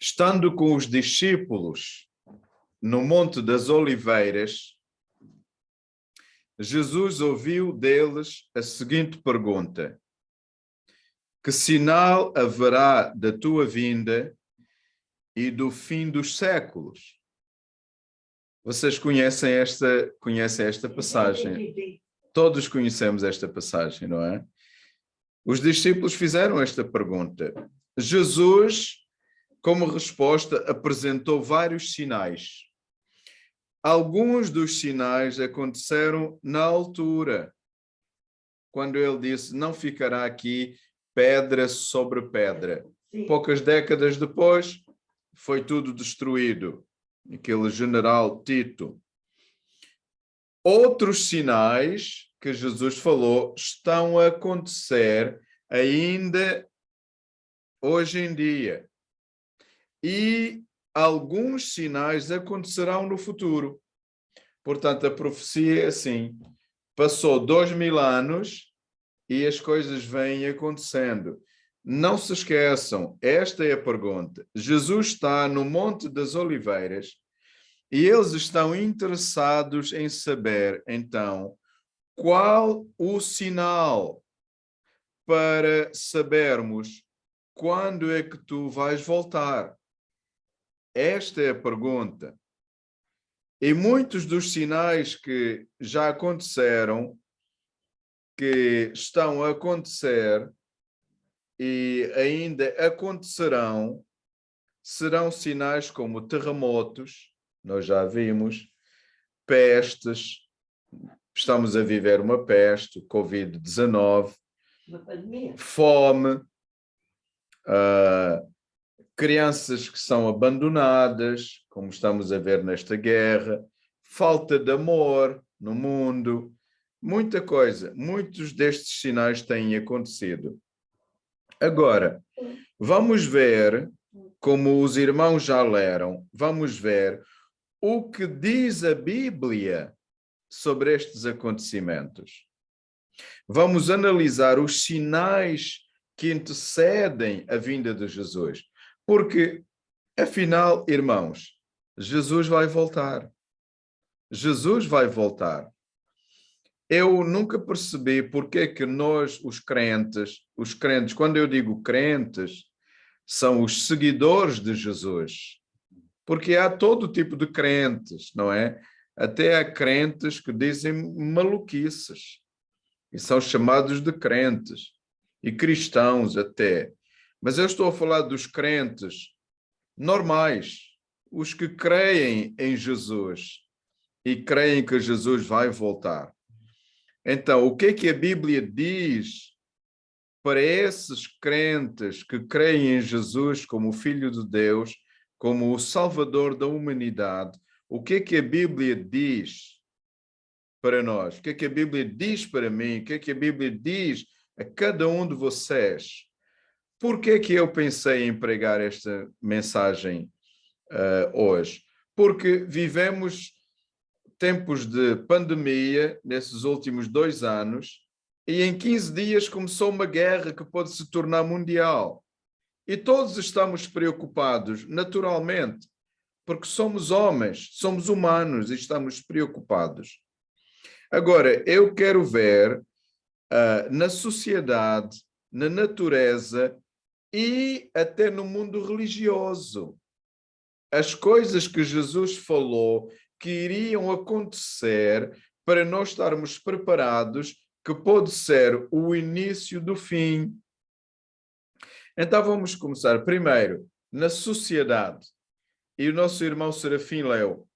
Estando com os discípulos no Monte das Oliveiras, Jesus ouviu deles a seguinte pergunta: que sinal haverá da tua vinda e do fim dos séculos? Vocês conhecem esta passagem? Todos conhecemos esta passagem, não é? Os discípulos fizeram esta pergunta. Jesus, como resposta, apresentou vários sinais. Alguns dos sinais aconteceram na altura, quando ele disse: não ficará aqui pedra sobre pedra. Sim. Poucas décadas depois, foi tudo destruído. Aquele general Tito. Outros sinais que Jesus falou estão a acontecer ainda hoje em dia. E alguns sinais acontecerão no futuro. Portanto, a profecia é assim: passou 2000 anos e as coisas vêm acontecendo. Não se esqueçam, esta é a pergunta. Jesus está no Monte das Oliveiras e eles estão interessados em saber, então, qual o sinal para sabermos quando é que tu vais voltar. Esta é a pergunta. E muitos dos sinais que já aconteceram, que estão a acontecer e ainda acontecerão, serão sinais como terremotos, nós já vimos, pestes, estamos a viver uma peste, Covid-19, fome, crianças que são abandonadas, como estamos a ver nesta guerra, falta de amor no mundo, muita coisa. Muitos destes sinais têm acontecido. Agora, vamos ver, como os irmãos já leram, vamos ver o que diz a Bíblia sobre estes acontecimentos. Vamos analisar os sinais que antecedem a vinda de Jesus. Porque, afinal, irmãos, Jesus vai voltar. Jesus vai voltar. Eu nunca percebi porque é que nós, os crentes, quando eu digo crentes, são os seguidores de Jesus. Porque há todo tipo de crentes, não é? Até há crentes que dizem maluquices e são chamados de crentes e cristãos até. Mas eu estou a falar dos crentes normais, os que creem em Jesus e creem que Jesus vai voltar. Então, o que é que a Bíblia diz para esses crentes que creem em Jesus como o Filho de Deus, como o Salvador da humanidade? O que é que a Bíblia diz para nós? O que é que a Bíblia diz para mim? O que é que a Bíblia diz a cada um de vocês? Por que é que eu pensei em pregar esta mensagem hoje? Porque vivemos tempos de pandemia nesses últimos 2 anos e em 15 dias começou uma guerra que pode se tornar mundial. E todos estamos preocupados, naturalmente, porque somos homens, somos humanos e estamos preocupados. Agora, eu quero ver na sociedade, na natureza e até no mundo religioso as coisas que Jesus falou que iriam acontecer para nós estarmos preparados, que pode ser o início do fim. Então vamos começar primeiro na sociedade. E o nosso irmão Serafim leu.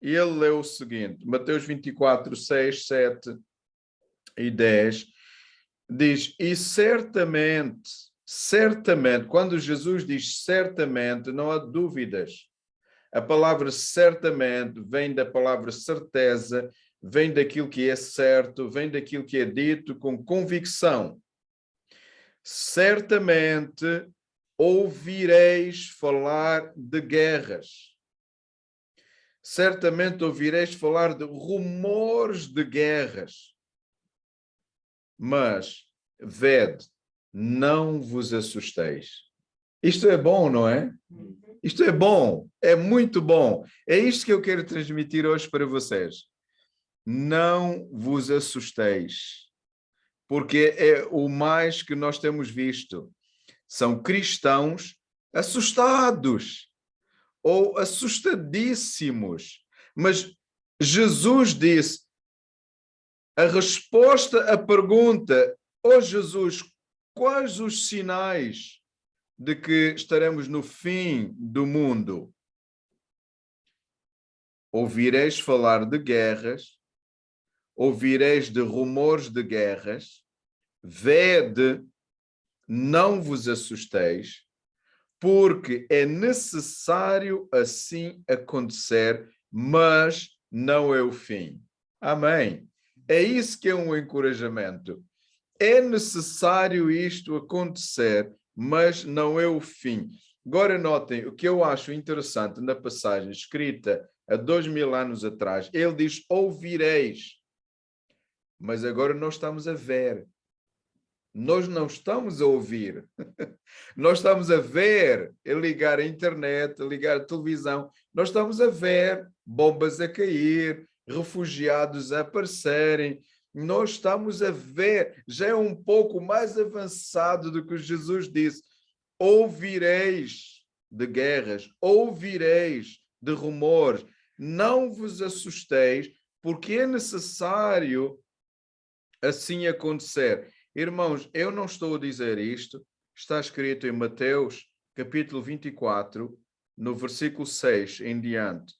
E ele leu o seguinte, Mateus 24, 6, 7 e 10, diz: e certamente, quando Jesus diz certamente, não há dúvidas. A palavra certamente vem da palavra certeza, vem daquilo que é certo, vem daquilo que é dito com convicção. Certamente ouvireis falar de guerras. Certamente ouvireis falar de rumores de guerras. Mas, vede, não vos assusteis. Isto é bom, não é? Isto é bom, é muito bom. É isto que eu quero transmitir hoje para vocês. Não vos assusteis, porque é o mais que nós temos visto. São cristãos assustados ou assustadíssimos. Mas Jesus disse, a resposta à pergunta, Jesus, quais os sinais de que estaremos no fim do mundo? Ouvireis falar de guerras, ouvireis de rumores de guerras, vede, não vos assusteis, porque é necessário assim acontecer, mas não é o fim. Amém. É isso que é um encorajamento. É necessário isto acontecer, mas não é o fim. Agora notem, o que eu acho interessante na passagem escrita há 2000 anos atrás, ele diz, ouvireis. Mas agora nós estamos a ver. Nós não estamos a ouvir. Nós estamos a ver, a ligar a internet, a ligar a televisão. Nós estamos a ver bombas a cair, refugiados a aparecerem. Nós estamos a ver, já é um pouco mais avançado do que Jesus disse. Ouvireis de guerras, ouvireis de rumores. Não vos assusteis, porque é necessário assim acontecer. Irmãos, eu não estou a dizer isto, está escrito em Mateus, capítulo 24, no versículo 6 em diante.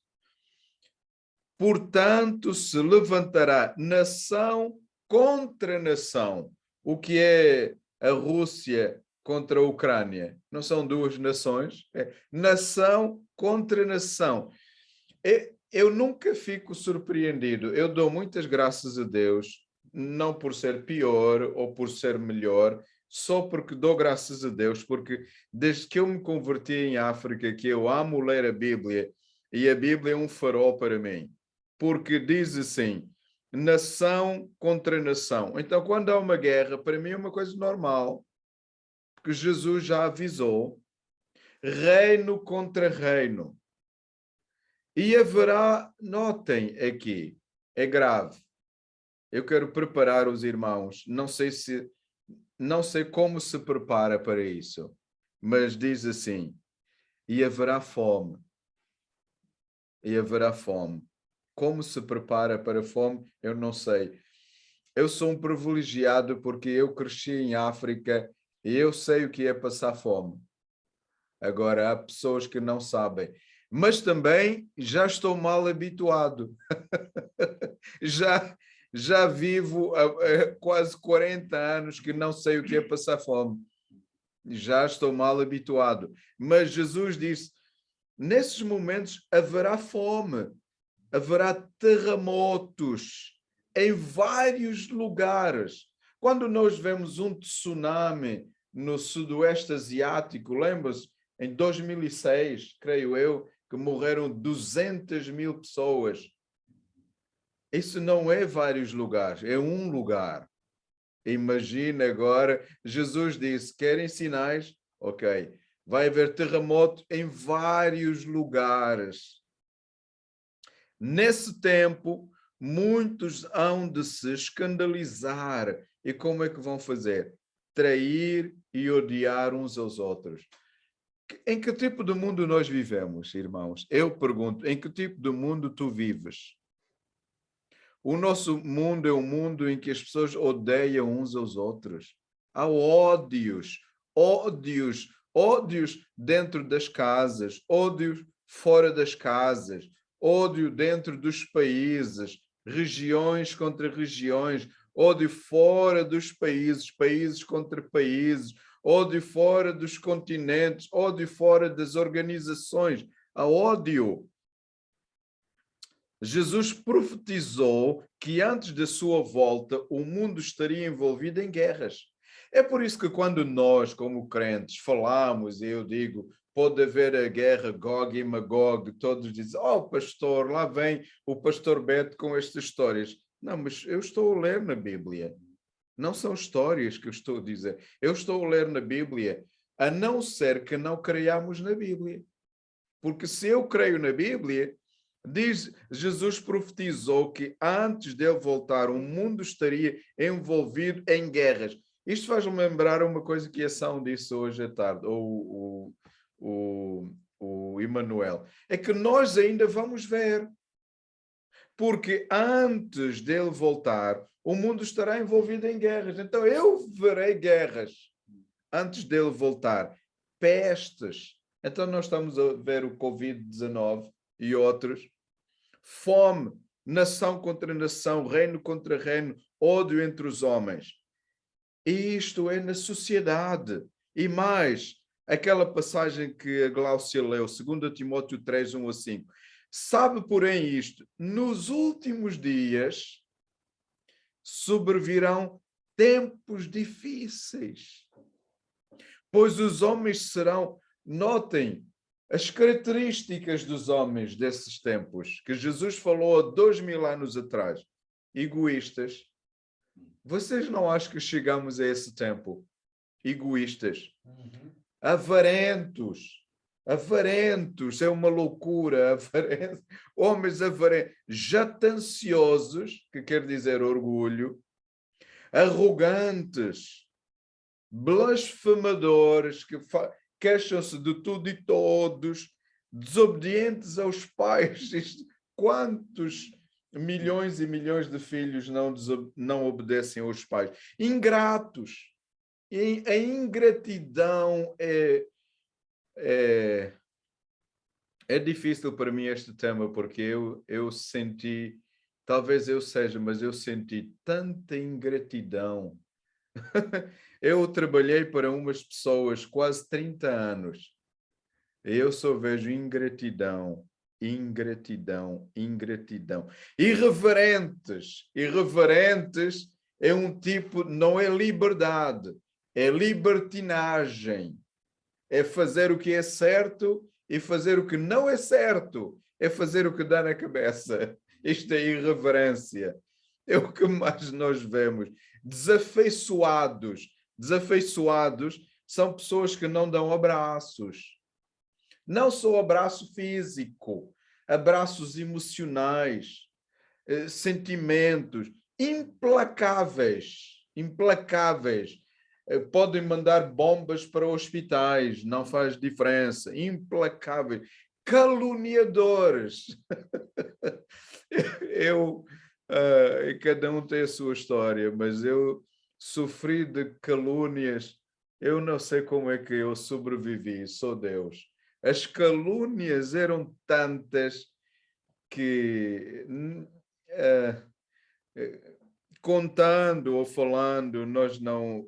Portanto, se levantará nação contra nação. O que é a Rússia contra a Ucrânia? Não são duas nações? É nação contra nação. Eu nunca fico surpreendido. Eu dou muitas graças a Deus, não por ser pior ou por ser melhor, só porque dou graças a Deus, porque desde que eu me converti em África, que eu amo ler a Bíblia, e a Bíblia é um farol para mim, porque diz assim, nação contra nação. Então, quando há uma guerra, para mim é uma coisa normal, porque Jesus já avisou, reino contra reino. E haverá, notem aqui, é grave. Eu quero preparar os irmãos, não sei como se prepara para isso, mas diz assim, e haverá fome. E haverá fome. Como se prepara para a fome, eu não sei. Eu sou um privilegiado porque eu cresci em África e eu sei o que é passar fome. Agora, há pessoas que não sabem. Mas também já estou mal habituado. já vivo há quase 40 anos que não sei o que é passar fome. Já estou mal habituado. Mas Jesus disse, nesses momentos haverá fome, haverá terremotos em vários lugares. Quando nós vemos um tsunami no sudoeste asiático, lembra-se? Em 2006, creio eu, que morreram 200.000 pessoas. Isso não é vários lugares, é um lugar. Imagina agora, Jesus disse, querem sinais? Ok, vai haver terremoto em vários lugares. Nesse tempo, muitos hão de se escandalizar. E como é que vão fazer? Trair e odiar uns aos outros. Em que tipo de mundo nós vivemos, irmãos? Eu pergunto, em que tipo de mundo tu vives? O nosso mundo é um mundo em que as pessoas odeiam uns aos outros. Há ódios, ódios, ódios dentro das casas, ódios fora das casas, ódio dentro dos países, regiões contra regiões, ódio fora dos países, países contra países, ódio fora dos continentes, ódio fora das organizações. Há ódio. Jesus profetizou que antes da sua volta o mundo estaria envolvido em guerras. É por isso que quando nós, como crentes, falamos, e eu digo, pode haver a guerra Gog e Magog, todos dizem, oh pastor, lá vem o pastor Beto com estas histórias. Não, mas eu estou a ler na Bíblia. Não são histórias que eu estou a dizer. Eu estou a ler na Bíblia, a não ser que não creiamos na Bíblia. Porque se eu creio na Bíblia, diz, Jesus profetizou que antes dele voltar, o mundo estaria envolvido em guerras. Isto faz-me lembrar uma coisa que a São disse hoje à tarde, ou o Emanuel. É que nós ainda vamos ver. Porque antes dele voltar, o mundo estará envolvido em guerras. Então eu verei guerras antes dele voltar. Pestes. Então nós estamos a ver o Covid-19 e outros. Fome, nação contra nação, reino contra reino, ódio entre os homens. E isto é na sociedade. E mais, aquela passagem que a Gláucia leu, 2 Timóteo 3, 1 a 5. Sabe, porém, isto, nos últimos dias sobrevirão tempos difíceis, pois os homens serão, notem, as características dos homens desses tempos, que Jesus falou há 2000 anos atrás, egoístas. Vocês não acham que chegamos a esse tempo? Egoístas. Avarentos. Avarentos, é uma loucura. Avarentos. Homens avarentos. Jatanciosos, que quer dizer orgulho. Arrogantes. Blasfemadores, que queixam-se de tudo e todos. Desobedientes aos pais. Quantos milhões e milhões de filhos não obedecem aos pais? Ingratos. E a ingratidão é difícil para mim este tema, porque eu senti, talvez eu seja, mas eu senti tanta ingratidão. Eu trabalhei para umas pessoas quase 30 anos. E eu só vejo ingratidão, ingratidão, ingratidão. Irreverentes. Irreverentes é um tipo, não é liberdade, é libertinagem. É fazer o que é certo e fazer o que não é certo. É fazer o que dá na cabeça. Isto é irreverência. É o que mais nós vemos. Desafeiçoados. Desafeiçoados são pessoas que não dão abraços. Não só abraço físico, abraços emocionais, sentimentos implacáveis. Implacáveis. Podem mandar bombas para hospitais, não faz diferença. Implacáveis. Caluniadores. Cada um tem a sua história, mas eu sofri de calúnias. Eu não sei como é que eu sobrevivi, sou Deus. As calúnias eram tantas que contando ou falando, nós não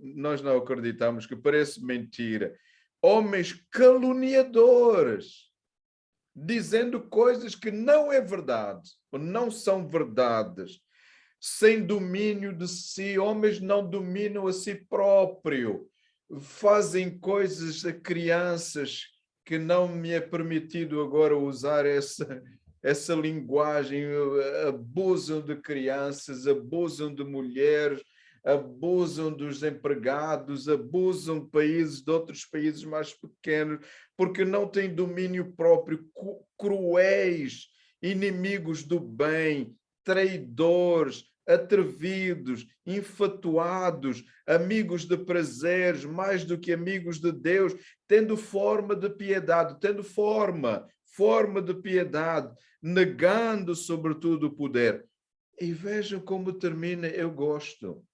acreditamos, que parece mentira. Homens caluniadores, dizendo coisas que não é verdade, ou não são verdades, sem domínio de si. Homens não dominam a si próprio, fazem coisas a crianças que não me é permitido agora usar essa linguagem, abusam de crianças, abusam de mulheres, abusam dos empregados, abusam de outros países mais pequenos, porque não têm domínio próprio, cruéis, inimigos do bem, traidores, atrevidos, infatuados, amigos de prazeres, mais do que amigos de Deus, tendo forma de piedade, tendo forma de piedade, negando sobretudo o poder. E vejam como termina, eu gosto.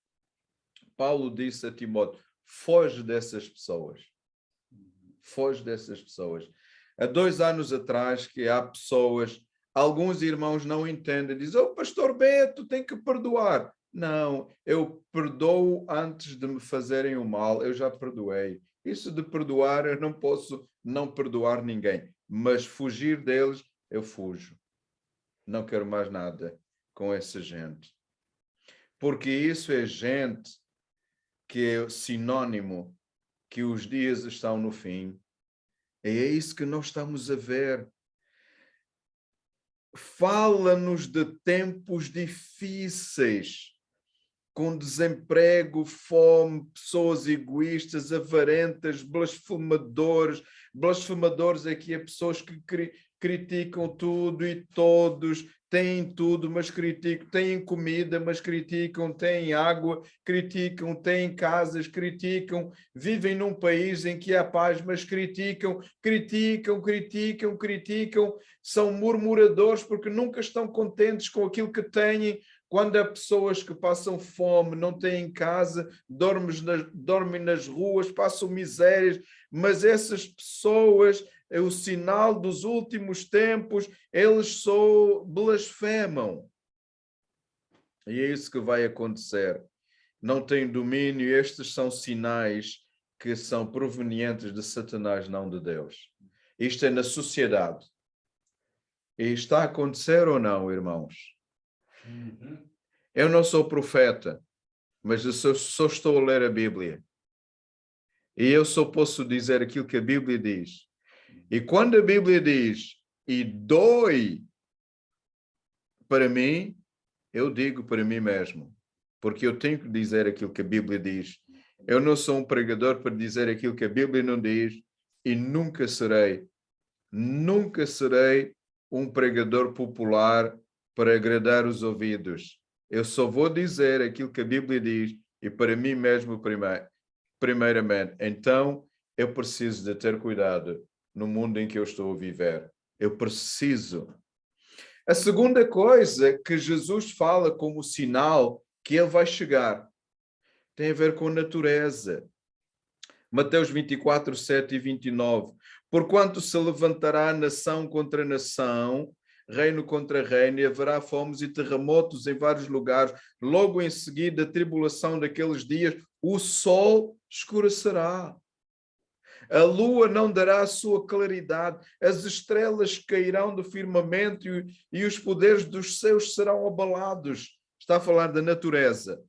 Paulo disse a Timóteo, foge dessas pessoas. Foge dessas pessoas. Há 2 anos atrás que há pessoas, alguns irmãos não entendem, dizem, oh, pastor Beto, tem que perdoar. Não, eu perdoo antes de me fazerem o mal, eu já perdoei. Isso de perdoar, eu não posso não perdoar ninguém, mas fugir deles, eu fujo. Não quero mais nada com essa gente. Porque isso é gente que é sinônimo que os dias estão no fim. É isso que nós estamos a ver. Fala-nos de tempos difíceis, com desemprego, fome, pessoas egoístas, avarentas, blasfemadores. Blasfemadores aqui é pessoas que criticam tudo e todos, têm tudo, mas criticam, têm comida, mas criticam, têm água, criticam, têm casas, criticam, vivem num país em que há paz, mas criticam, são murmuradores porque nunca estão contentes com aquilo que têm. Quando há pessoas que passam fome, não têm casa, dormem nas ruas, passam misérias, mas essas pessoas, é o sinal dos últimos tempos, eles só blasfemam. E é isso que vai acontecer. Não têm domínio, estes são sinais que são provenientes de Satanás, não de Deus. Isto é na sociedade. E está a acontecer ou não, irmãos? Eu não sou profeta, mas eu só estou a ler a Bíblia. E eu só posso dizer aquilo que a Bíblia diz. E quando a Bíblia diz, e dói para mim, eu digo para mim mesmo. Porque eu tenho que dizer aquilo que a Bíblia diz. Eu não sou um pregador para dizer aquilo que a Bíblia não diz e nunca serei um pregador popular para agradar os ouvidos. Eu só vou dizer aquilo que a Bíblia diz e para mim mesmo primeiramente. Então, eu preciso de ter cuidado no mundo em que eu estou a viver. Eu preciso. A segunda coisa que Jesus fala como sinal que ele vai chegar tem a ver com a natureza. Mateus 24, 7 e 29. Porquanto se levantará nação contra nação, reino contra reino, e haverá fomes e terremotos em vários lugares. Logo em seguida, a tribulação daqueles dias, o sol escurecerá. A lua não dará a sua claridade, as estrelas cairão do firmamento e os poderes dos céus serão abalados. Está a falar da natureza.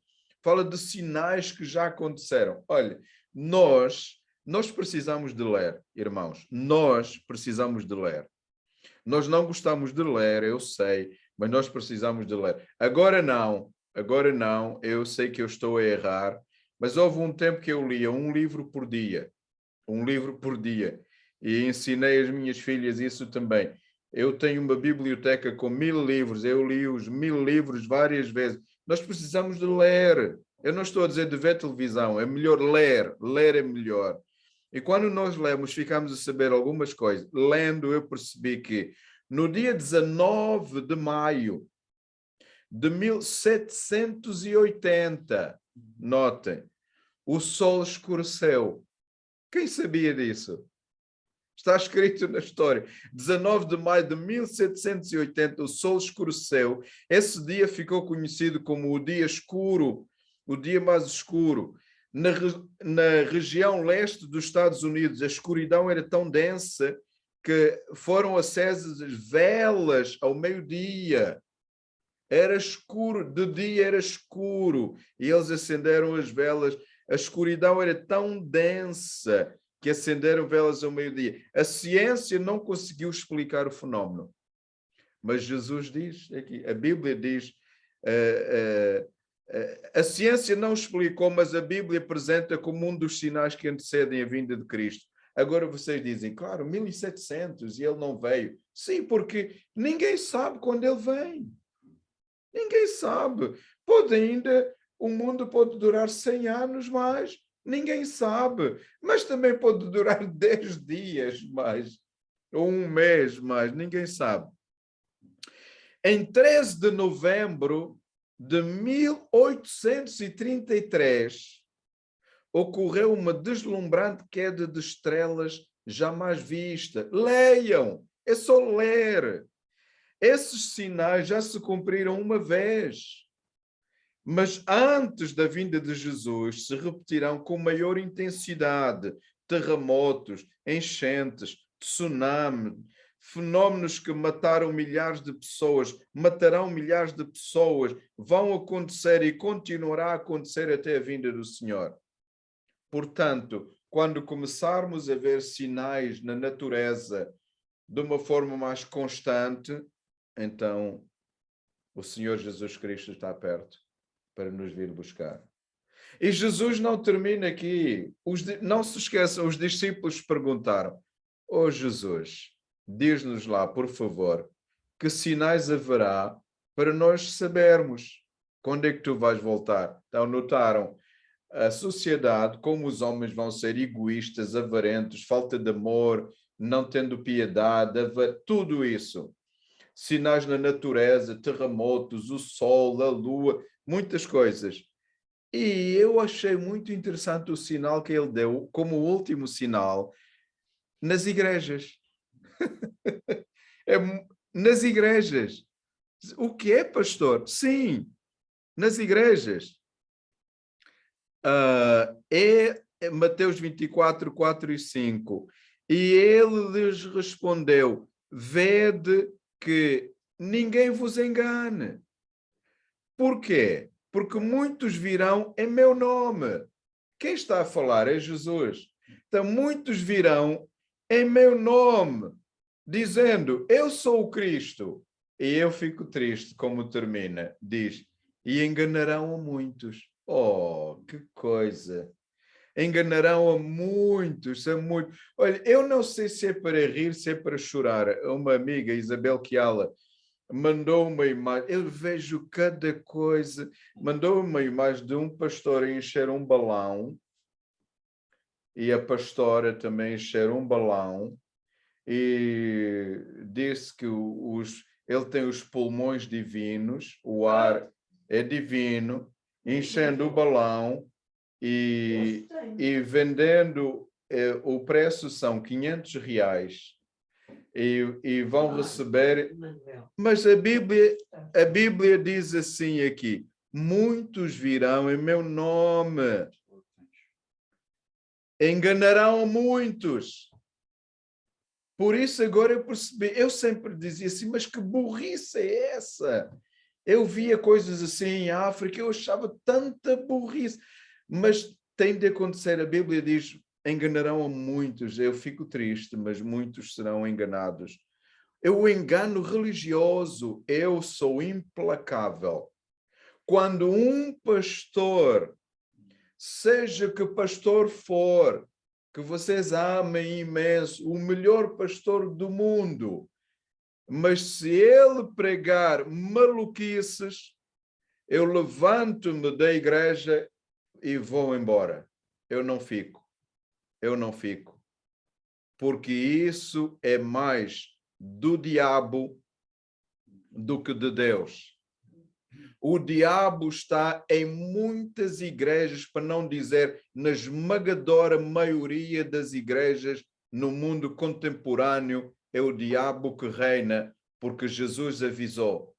Fala de sinais que já aconteceram. Olha, nós precisamos de ler, irmãos. Nós precisamos de ler. Nós não gostamos de ler, eu sei, mas nós precisamos de ler. Agora não, eu sei que eu estou a errar, mas houve um tempo que eu lia um livro por dia. E ensinei as minhas filhas isso também. Eu tenho uma biblioteca com 1000 livros, eu li os 1000 livros várias vezes. Nós precisamos de ler. Eu não estou a dizer de ver televisão, é melhor ler. Ler é melhor. E quando nós lemos, ficamos a saber algumas coisas. Lendo, eu percebi que no dia 19 de maio de 1780, notem, o sol escureceu. Quem sabia disso? Está escrito na história. 19 de maio de 1780, o sol escureceu. Esse dia ficou conhecido como o dia escuro, o dia mais escuro. Na região leste dos Estados Unidos, a escuridão era tão densa que foram acesas velas ao meio-dia. Era escuro, de dia era escuro, e eles acenderam as velas. A escuridão era tão densa que acenderam velas ao meio-dia. A ciência não conseguiu explicar o fenómeno. Mas Jesus diz aqui, a Bíblia diz, a ciência não explicou, mas a Bíblia apresenta como um dos sinais que antecedem a vinda de Cristo. Agora vocês dizem, claro, 1700 e ele não veio. Sim, porque ninguém sabe quando ele vem. Ninguém sabe. O mundo pode durar 100 anos mais. Ninguém sabe. Mas também pode durar 10 dias mais. Ou um mês mais. Ninguém sabe. Em 13 de novembro de 1833, ocorreu uma deslumbrante queda de estrelas jamais vista. Leiam. É só ler. Esses sinais já se cumpriram uma vez, mas antes da vinda de Jesus se repetirão com maior intensidade. Terremotos, enchentes, tsunami, fenómenos que mataram milhares de pessoas, matarão milhares de pessoas, vão acontecer e continuará a acontecer até a vinda do Senhor. Portanto, quando começarmos a ver sinais na natureza de uma forma mais constante, então o Senhor Jesus Cristo está perto. para nos vir buscar. E Jesus não termina aqui. Não se esqueçam, os discípulos perguntaram: "Oh Jesus, diz-nos lá, por favor, que sinais haverá para nós sabermos quando é que tu vais voltar?" Então notaram a sociedade, como os homens vão ser egoístas, avarentos, falta de amor, não tendo piedade, tudo isso. Sinais na natureza, terremotos, o sol, a lua, muitas coisas. E eu achei muito interessante o sinal que ele deu como último sinal nas igrejas. É, nas igrejas. O que é, pastor? Sim, nas igrejas. É Mateus 24, 4 e 5. E ele lhes respondeu: vede que ninguém vos engane. Por quê? Porque muitos virão em meu nome. Quem está a falar é Jesus. Então, muitos virão em meu nome, dizendo: eu sou o Cristo. E eu fico triste, como termina. Diz: e enganarão a muitos. Oh, que coisa! Enganarão a muitos, a muitos. Olha, eu não sei se é para rir, se é para chorar. Uma amiga, Isabel Chiala, mandou uma imagem, eu vejo cada coisa, mandou uma imagem de um pastor a encher um balão e a pastora também encher um balão e disse que ele tem os pulmões divinos, o ar é divino, enchendo o balão e vendendo, o preço são R$ 500 e vão receber. Mas a Bíblia diz assim aqui: muitos virão em meu nome, enganarão muitos. Por isso agora eu percebi, eu sempre dizia assim, mas que burrice é essa? Eu via coisas assim em África, eu achava tanta burrice. Mas tem de acontecer, a Bíblia diz, enganarão a muitos. Eu fico triste, mas muitos serão enganados. O engano religioso, eu sou implacável. Quando um pastor, seja que pastor for, que vocês amem imenso, o melhor pastor do mundo, mas se ele pregar maluquices, eu levanto-me da igreja e vou embora. Eu não fico. Porque isso é mais do diabo do que de Deus. O diabo está em muitas igrejas, para não dizer na esmagadora maioria das igrejas no mundo contemporâneo, é o diabo que reina, porque Jesus avisou.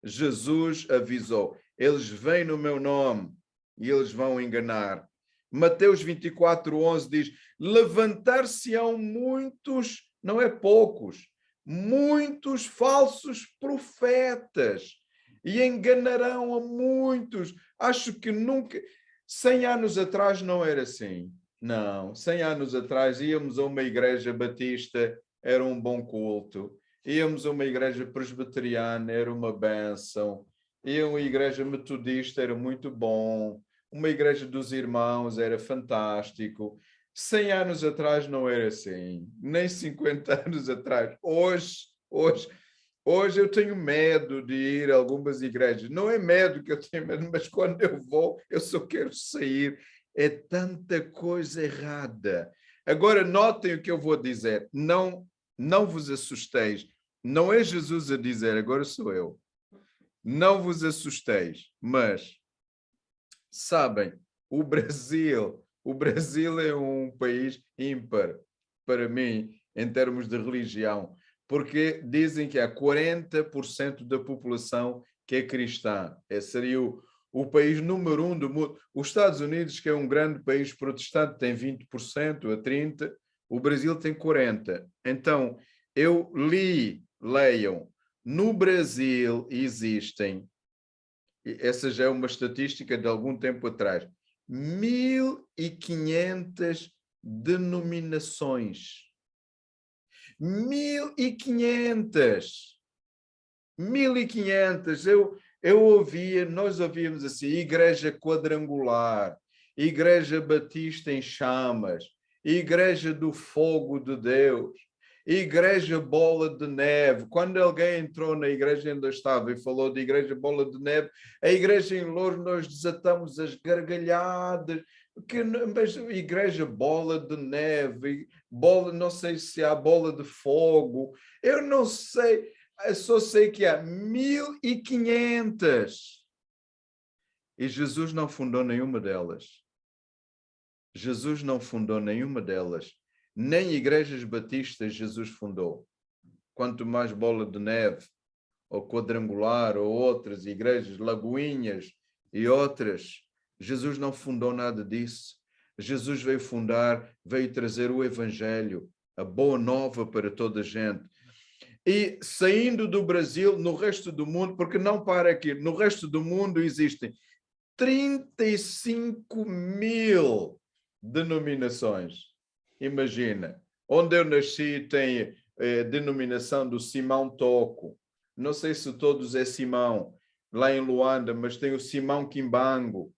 Jesus avisou. Eles vêm no meu nome e eles vão enganar. Mateus 24:11 diz: levantar-se-ão muitos, não é poucos, muitos falsos profetas e enganarão a muitos. Acho que nunca, 100 anos atrás não era assim. Não, 100 anos atrás íamos a uma igreja batista, era um bom culto. Íamos a uma igreja presbiteriana, era uma bênção. E uma igreja metodista era muito bom. Uma igreja dos irmãos era fantástico. 100 anos atrás não era assim. Nem 50 anos atrás. Hoje eu tenho medo de ir a algumas igrejas. Não é medo que eu tenho medo, mas quando eu vou, eu só quero sair. É tanta coisa errada. Agora, notem o que eu vou dizer. Não vos assusteis. Não é Jesus a dizer, agora sou eu. Não vos assusteis, mas sabem, o Brasil é um país ímpar para mim em termos de religião, porque dizem que há 40% da população que é cristã. Seria o país número 1 do mundo. Os Estados Unidos, que é um grande país protestante, tem 20% a 30%, o Brasil tem 40%. Então, leiam, no Brasil existem, essa já é uma estatística de algum tempo atrás, 1.500 denominações. 1.500. 1.500. Nós ouvíamos assim, igreja quadrangular, igreja batista em chamas, igreja do fogo de Deus, igreja bola de neve. Quando alguém entrou na igreja, ainda estava e falou de igreja bola de neve, a igreja em Lourdes, nós desatamos as gargalhadas, mas igreja bola de neve, bola, não sei se há bola de fogo, eu não sei, eu só sei que há 1500 e Jesus não fundou nenhuma delas. Jesus não fundou nenhuma delas. Nem igrejas batistas Jesus fundou. Quanto mais bola de neve, ou quadrangular, ou outras igrejas, lagoinhas e outras. Jesus não fundou nada disso. Jesus veio trazer o evangelho, a boa nova para toda a gente. E saindo do Brasil, no resto do mundo, porque não para aqui, no resto do mundo existem 35.000 denominações. Imagina, onde eu nasci tem denominação do Simão Toco. Não sei se todos é Simão, lá em Luanda, mas tem o Simão Quimbango,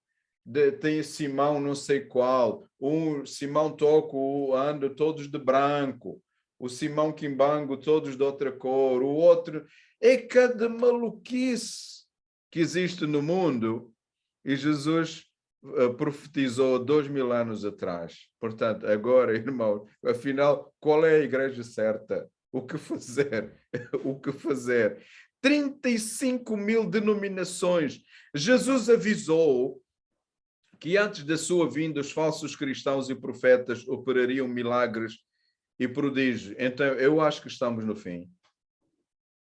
tem o Simão não sei qual, o Simão Toco anda todos de branco, o Simão Quimbango todos de outra cor, o outro... É cada maluquice que existe no mundo. E Jesus profetizou 2000 anos atrás. Portanto, agora, irmão, afinal, qual é a igreja certa? O que fazer? O que fazer? 35.000 denominações. Jesus avisou que antes da sua vinda os falsos cristãos e profetas operariam milagres e prodígios. Então, eu acho que estamos no fim.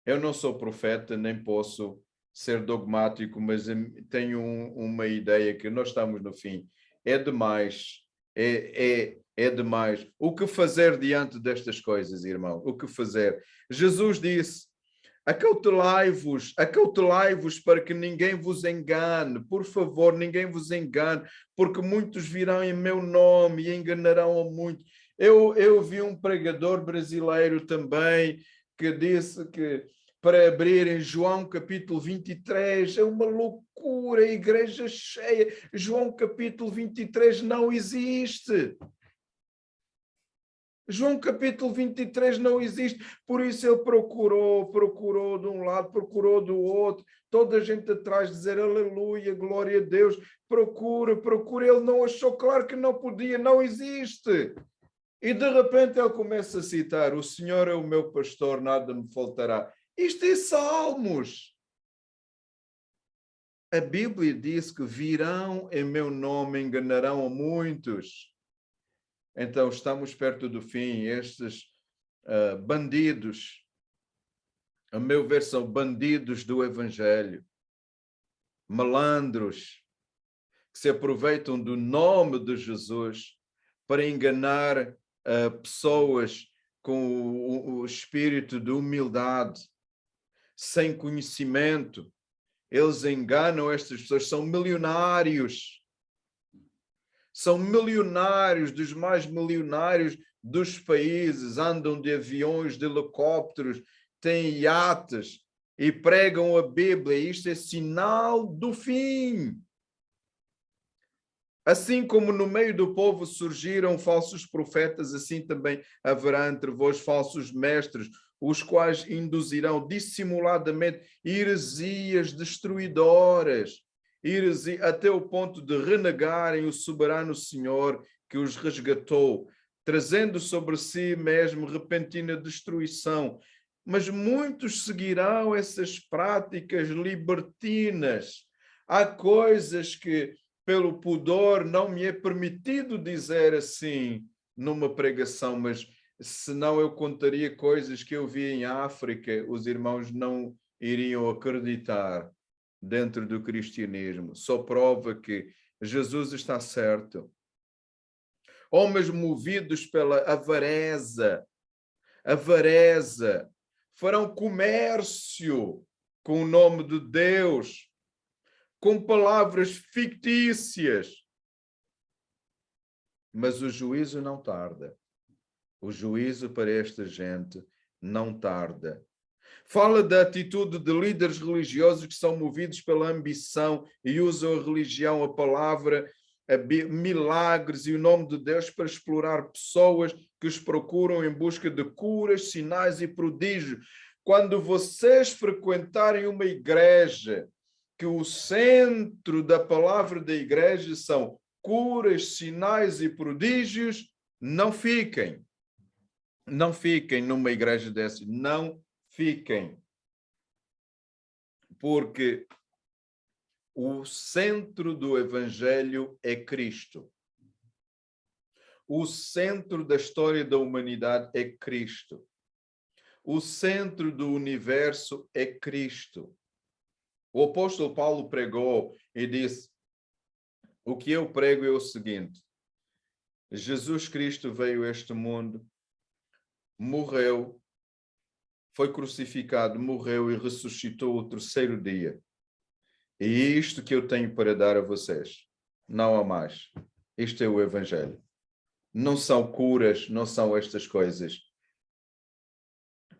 Eu não sou profeta, nem posso ser dogmático, mas tenho uma ideia que nós estamos no fim. É demais. É demais. O que fazer diante destas coisas, irmão? O que fazer? Jesus disse: acautelai-vos para que ninguém vos engane. Por favor, ninguém vos engane, porque muitos virão em meu nome e enganarão a muitos. Eu vi um pregador brasileiro também que disse que para abrir em João capítulo 23, é uma loucura, a igreja cheia. João capítulo 23 não existe. João capítulo 23 não existe, por isso ele procurou de um lado, procurou do outro, toda a gente atrás dizer aleluia, glória a Deus, procura, ele não achou, claro que não podia, não existe. E de repente ele começa a citar, o Senhor é o meu pastor, nada me faltará. Isto é Salmos. A Bíblia diz que virão em meu nome, enganarão a muitos. Então, estamos perto do fim. Estes bandidos, a meu ver, são bandidos do Evangelho. Malandros, que se aproveitam do nome de Jesus para enganar pessoas com o espírito de humildade, sem conhecimento. Eles enganam estas pessoas, são milionários. São milionários, dos mais milionários dos países, andam de aviões, de helicópteros, têm iates e pregam a Bíblia. Isto é sinal do fim. Assim como no meio do povo surgiram falsos profetas, assim também haverá entre vós falsos mestres, os quais induzirão dissimuladamente heresias destruidoras, até o ponto de renegarem o soberano Senhor que os resgatou, trazendo sobre si mesmo repentina destruição. Mas muitos seguirão essas práticas libertinas. Há coisas que, pelo pudor, não me é permitido dizer assim numa pregação, mas senão eu contaria coisas que eu vi em África, os irmãos não iriam acreditar dentro do cristianismo. Só prova que Jesus está certo. Homens movidos pela avareza, farão comércio com o nome de Deus, com palavras fictícias. Mas o juízo não tarda. O juízo para esta gente não tarda. Fala da atitude de líderes religiosos que são movidos pela ambição e usam a religião, a palavra, milagres e o nome de Deus para explorar pessoas que os procuram em busca de curas, sinais e prodígios. Quando vocês frequentarem uma igreja, que o centro da palavra da igreja são curas, sinais e prodígios, não fiquem. Não fiquem numa igreja dessa. Não fiquem. Porque o centro do evangelho é Cristo. O centro da história da humanidade é Cristo. O centro do universo é Cristo. O apóstolo Paulo pregou e disse: o que eu prego é o seguinte: Jesus Cristo veio a este mundo, morreu, foi crucificado, morreu e ressuscitou o terceiro dia. E é isto que eu tenho para dar a vocês. Não há mais. Este é o evangelho. Não são curas, não são estas coisas.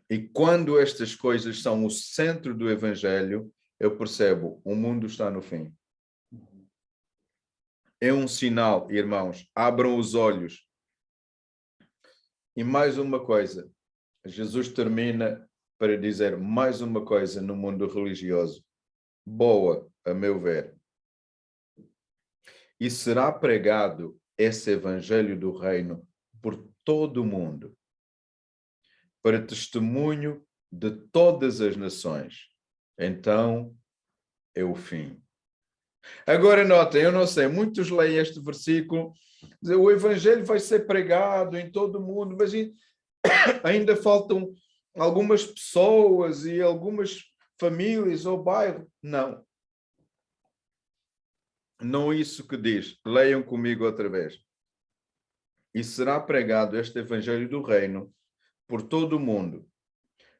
E quando estas coisas são o centro do evangelho, eu percebo, o mundo está no fim. É um sinal, irmãos, abram os olhos. E mais uma coisa, Jesus termina para dizer mais uma coisa no mundo religioso, boa, a meu ver. E será pregado esse evangelho do reino por todo o mundo, para testemunho de todas as nações. Então, é o fim. Agora notem, eu não sei, muitos leem este versículo, o evangelho vai ser pregado em todo o mundo, mas ainda faltam algumas pessoas e algumas famílias ou bairros. Não. Não é isso que diz. Leiam comigo outra vez. E será pregado este evangelho do reino por todo o mundo,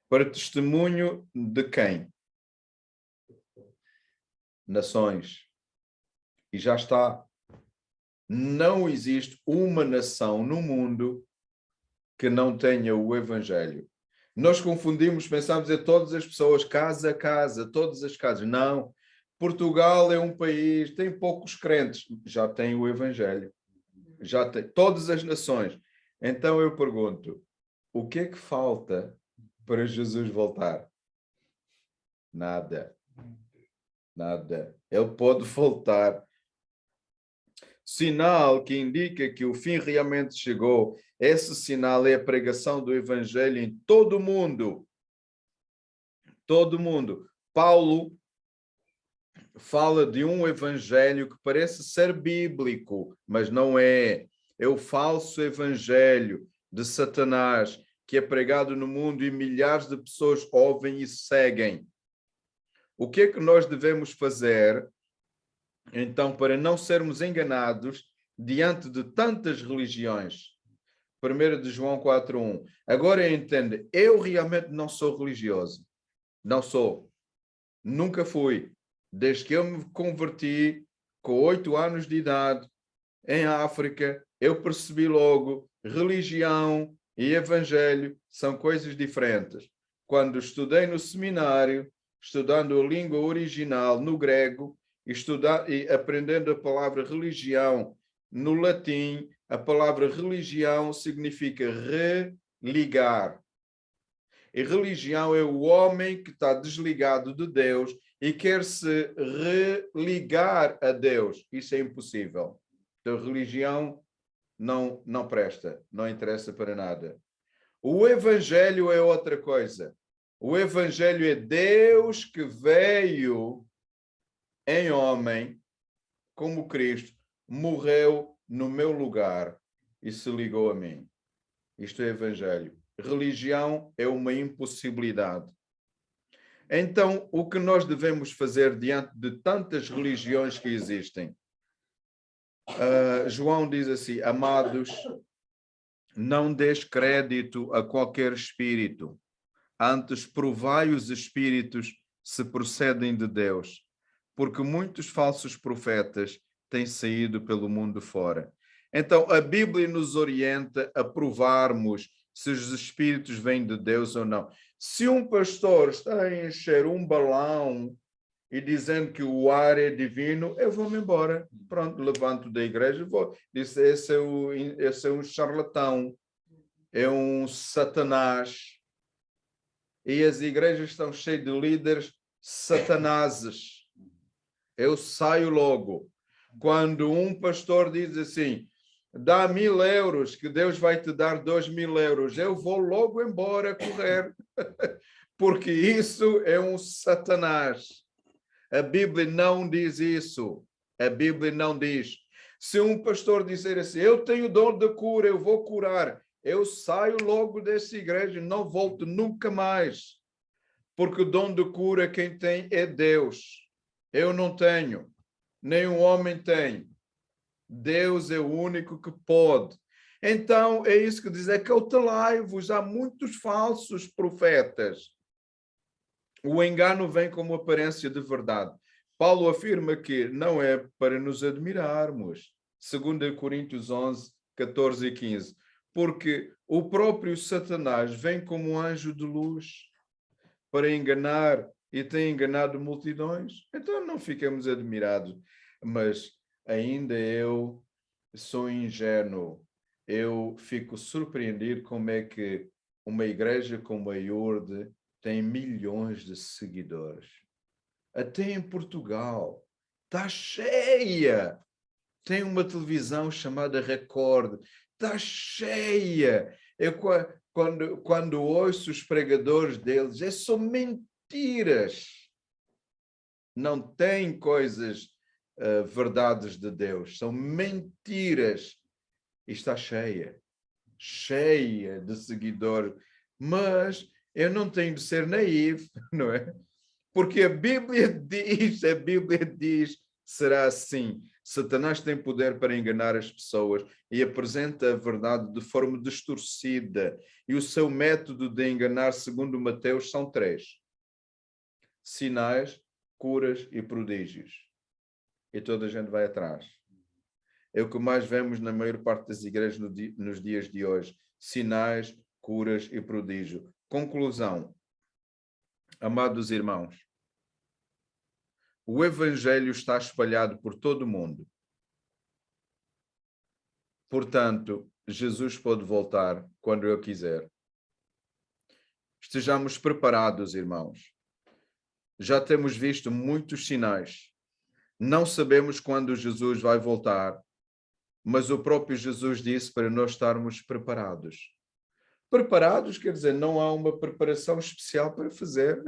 para testemunho de quem? Nações. E já está. Não existe uma nação no mundo que não tenha o evangelho. Nós confundimos, pensamos em todas as pessoas, casa a casa, todas as casas. Não. Portugal é um país, tem poucos crentes, já tem o evangelho. Já tem todas as nações. Então eu pergunto, o que é que falta para Jesus voltar? Nada. Nada. Ele pode voltar. Sinal que indica que o fim realmente chegou. Esse sinal é a pregação do evangelho em todo o mundo. Todo mundo. Paulo fala de um evangelho que parece ser bíblico, mas não é. É o falso evangelho de Satanás, que é pregado no mundo e milhares de pessoas ouvem e seguem. O que é que nós devemos fazer, então, para não sermos enganados diante de tantas religiões? 1 de João 4:1. Agora entende, eu realmente não sou religioso. Não sou. Nunca fui. Desde que eu me converti, com 8 anos de idade, em África, eu percebi logo, religião e evangelho são coisas diferentes. Quando estudei no seminário, estudando a língua original no grego, e aprendendo a palavra religião no latim, a palavra religião significa religar. E religião é o homem que está desligado de Deus e quer se religar a Deus. Isso é impossível. Então, religião não presta, não interessa para nada. O evangelho é outra coisa. O evangelho é Deus que veio em homem, como Cristo, morreu no meu lugar e se ligou a mim. Isto é evangelho. Religião é uma impossibilidade. Então, o que nós devemos fazer diante de tantas religiões que existem? João diz assim, amados, não des crédito a qualquer espírito, antes provai os espíritos se procedem de Deus, porque muitos falsos profetas têm saído pelo mundo fora. Então, a Bíblia nos orienta a provarmos se os espíritos vêm de Deus ou não. Se um pastor está a encher um balão e dizendo que o ar é divino, eu vou-me embora. Pronto, levanto da igreja e vou. Disse, esse é um charlatão, é um satanás. E as igrejas estão cheias de líderes satanases. Eu saio logo. Quando um pastor diz assim, dá 1.000 euros, que Deus vai te dar 2.000 euros, eu vou logo embora correr. Porque isso é um satanás. A Bíblia não diz isso. A Bíblia não diz. Se um pastor disser assim, eu tenho dom de cura, eu vou curar, eu saio logo dessa igreja, não volto nunca mais. Porque o dom de cura quem tem é Deus. Eu não tenho. Nenhum homem tem. Deus é o único que pode. Então, é isso que diz, é cautelai-vos, há muitos falsos profetas. O engano vem como aparência de verdade. Paulo afirma que não é para nos admirarmos. 2 Coríntios 11, 14 e 15. Porque o próprio Satanás vem como um anjo de luz para enganar e tem enganado multidões. Então não fiquemos admirados. Mas ainda eu sou ingênuo. Eu fico surpreendido como é que uma igreja como a Iurde tem milhões de seguidores. Até em Portugal. Está cheia. Tem uma televisão chamada Record. Está cheia. Eu, quando ouço os pregadores deles, é só mentiras. Não tem coisas, verdades de Deus. São mentiras. E está cheia. Cheia de seguidores. Mas eu não tenho de ser naivo, não é? Porque a Bíblia diz, será assim. Satanás tem poder para enganar as pessoas e apresenta a verdade de forma distorcida. E o seu método de enganar, segundo Mateus, são 3. Sinais, curas e prodígios. E toda a gente vai atrás. É o que mais vemos na maior parte das igrejas nos dias de hoje. Sinais, curas e prodígio. Conclusão. Amados irmãos, o Evangelho está espalhado por todo o mundo. Portanto, Jesus pode voltar quando Ele quiser. Estejamos preparados, irmãos. Já temos visto muitos sinais. Não sabemos quando Jesus vai voltar, mas o próprio Jesus disse para nós estarmos preparados. Preparados quer dizer, não há uma preparação especial para fazer.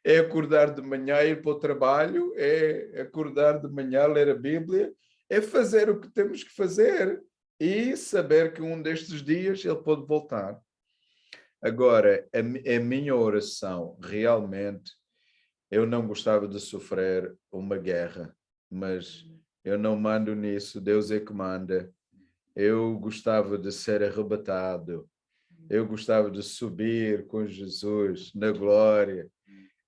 É acordar de manhã, ir para o trabalho, é acordar de manhã, ler a Bíblia, é fazer o que temos que fazer e saber que um destes dias ele pode voltar. Agora, a minha oração, realmente, eu não gostava de sofrer uma guerra, mas eu não mando nisso, Deus é que manda. Eu gostava de ser arrebatado, eu gostava de subir com Jesus na glória,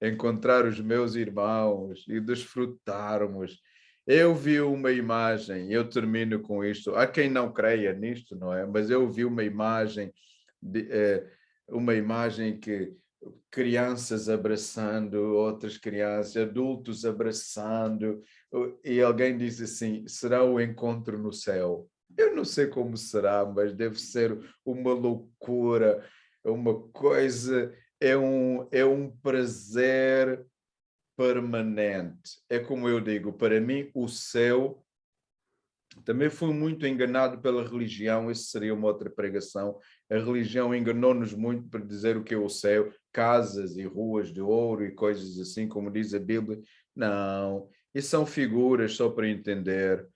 encontrar os meus irmãos e desfrutarmos. Eu vi uma imagem, eu termino com isto, há quem não creia nisto, não é? Mas eu vi uma imagem, uma imagem que crianças abraçando outras crianças, adultos abraçando, e alguém diz assim, será o encontro no céu? Eu não sei como será, mas deve ser uma loucura, uma coisa, é um prazer permanente. É como eu digo, para mim o céu, também fui muito enganado pela religião, isso seria uma outra pregação. A religião enganou-nos muito para dizer o que é o céu, casas e ruas de ouro e coisas assim, como diz a Bíblia. Não, isso são figuras só para entender.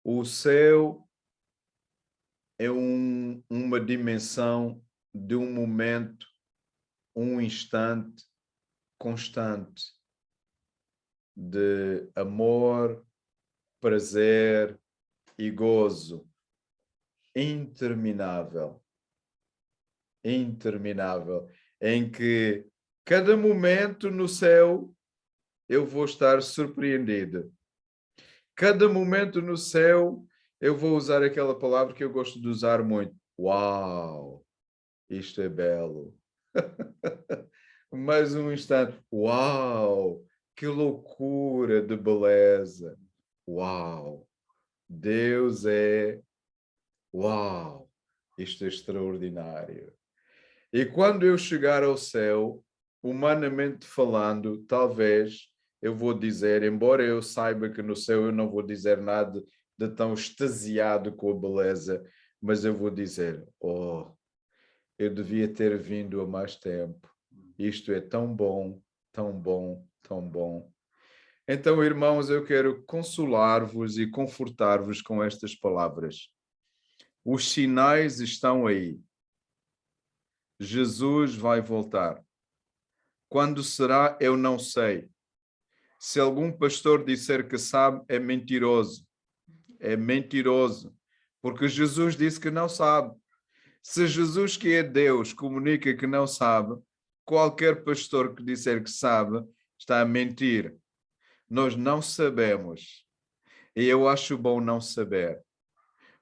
O céu é uma dimensão de um momento, um instante constante de amor, prazer e gozo interminável, em que cada momento no céu eu vou estar surpreendido. Cada momento no céu eu vou usar aquela palavra que eu gosto de usar muito. Uau! isto é belo. Mais um instante. Uau! Que loucura de beleza! Uau! Deus é... Uau! Isto é extraordinário. E quando eu chegar ao céu, humanamente falando, talvez eu vou dizer, embora eu saiba que no céu eu não vou dizer nada de tão extasiado com a beleza, mas eu vou dizer, oh, eu devia ter vindo há mais tempo. Isto é tão bom, tão bom, tão bom. Então, irmãos, eu quero consolar-vos e confortar-vos com estas palavras. Os sinais estão aí. Jesus vai voltar. Quando será, eu não sei. Se algum pastor disser que sabe, é mentiroso. É mentiroso. Porque Jesus disse que não sabe. Se Jesus, que é Deus, comunica que não sabe, qualquer pastor que disser que sabe, está a mentir. Nós não sabemos. E eu acho bom não saber.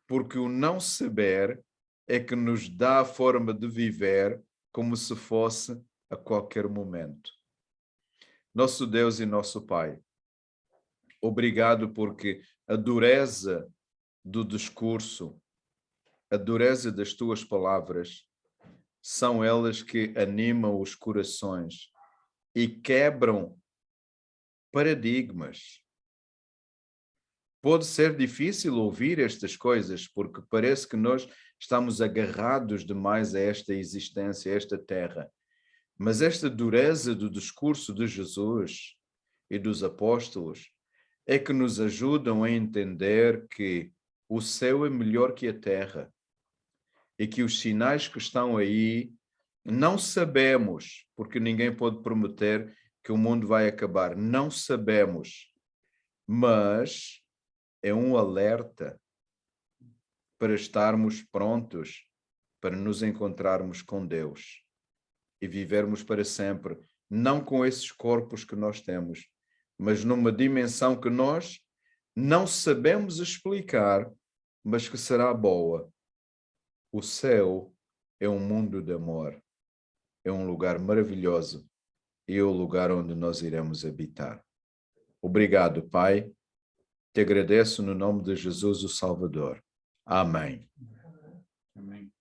Porque o não saber é que nos dá a forma de viver como se fosse a qualquer momento. Nosso Deus e nosso Pai, obrigado porque a dureza do discurso, a dureza das tuas palavras, são elas que animam os corações e quebram paradigmas. Pode ser difícil ouvir estas coisas porque parece que nós estamos agarrados demais a esta existência, a esta terra. Mas esta dureza do discurso de Jesus e dos apóstolos é que nos ajudam a entender que o céu é melhor que a terra e que os sinais que estão aí não sabemos, porque ninguém pode prometer que o mundo vai acabar. Não sabemos, mas é um alerta para estarmos prontos para nos encontrarmos com Deus e vivermos para sempre, não com esses corpos que nós temos, mas numa dimensão que nós não sabemos explicar, mas que será boa. O céu é um mundo de amor, é um lugar maravilhoso e é o lugar onde nós iremos habitar. Obrigado, Pai. Te agradeço no nome de Jesus, o Salvador. Amém. Amém.